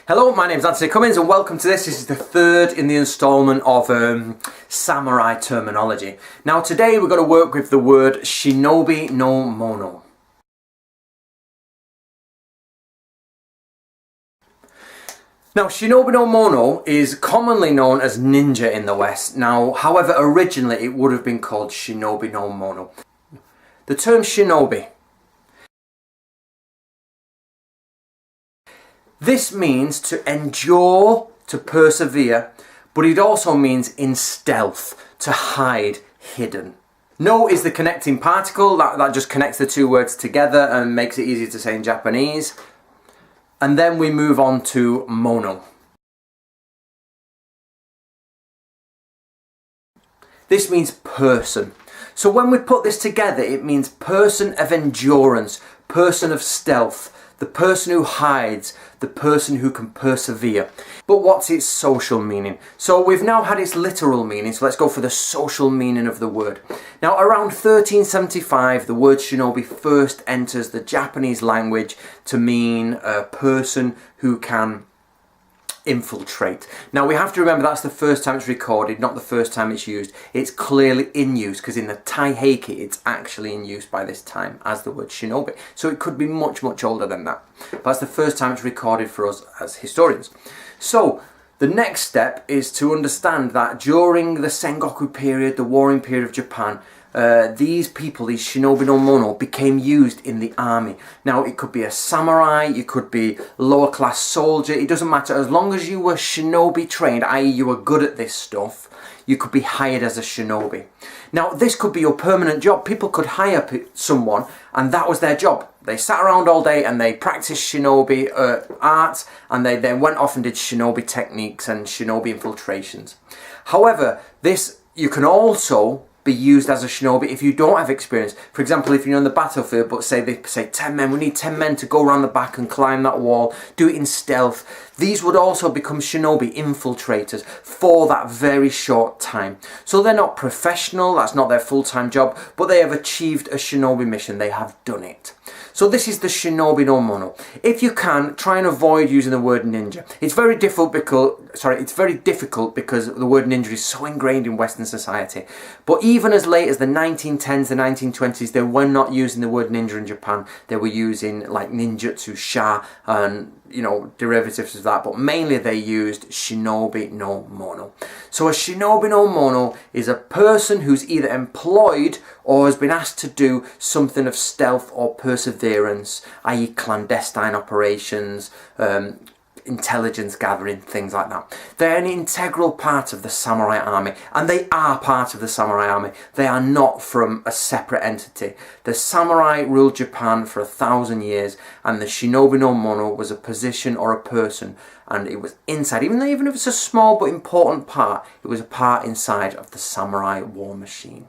Hello, my name is Anthony Cummins and welcome to this. This is the third in the instalment of samurai terminology. Now today we're going to work with the word Shinobi no Mono. Now Shinobi no Mono is commonly known as ninja in the West. Now however originally it would have been called Shinobi no Mono. The term shinobi, this means to endure, to persevere, but it also means in stealth, to hide, hidden. No is the connecting particle, that just connects the two words together and makes it easy to say in Japanese. And then we move on to mono. This means person. So when we put this together, it means person of endurance, person of stealth, the person who hides, the person who can persevere. But what's its social meaning? So we've now had its literal meaning, so let's go for the social meaning of the word. Now around 1375, the word shinobi first enters the Japanese language to mean a person who can infiltrate. Now we have to remember that's the first time it's recorded, not the first time it's used. It's clearly in use because in the Taiheki it's actually in use by this time as the word shinobi. So it could be much older than that. But that's the first time it's recorded for us as historians. So the next step is to understand that during the Sengoku period, the warring period of Japan, these people, these shinobi no mono, became used in the army. Now it could be a samurai, you could be lower class soldier, it doesn't matter. As long as you were shinobi trained, i.e. you were good at this stuff, you could be hired as a shinobi. Now this could be your permanent job. People could hire someone and that was their job. They sat around all day and they practiced shinobi arts, and they then went off and did shinobi techniques and shinobi infiltrations. However, you can also be used as a shinobi if you don't have experience. For example, if you're on the battlefield, but they say 10 men, we need 10 men to go around the back and climb that wall, do it in stealth. These would also become shinobi infiltrators for that very short time. So they're not professional, that's not their full-time job, but they have achieved a shinobi mission, they have done it. So this is the shinobi no mono. If you can, try and avoid using the word ninja. It's very difficult because the word ninja is so ingrained in Western society. But even as late as the 1910s, the 1920s, they were not using the word ninja in Japan. They were using like ninjutsu, sha, and derivatives of that, but mainly they used shinobi no mono. So a shinobi no mono is a person who's either employed or has been asked to do something of stealth or perseverance, i.e. clandestine operations, intelligence gathering, things like that. They're an integral part of the samurai army, and they are part of the samurai army. They are not from a separate entity. The samurai ruled Japan for 1,000 years, and the shinobi no mono was a position or a person, and it was inside, even if it's a small but important part, it was a part inside of the samurai war machine.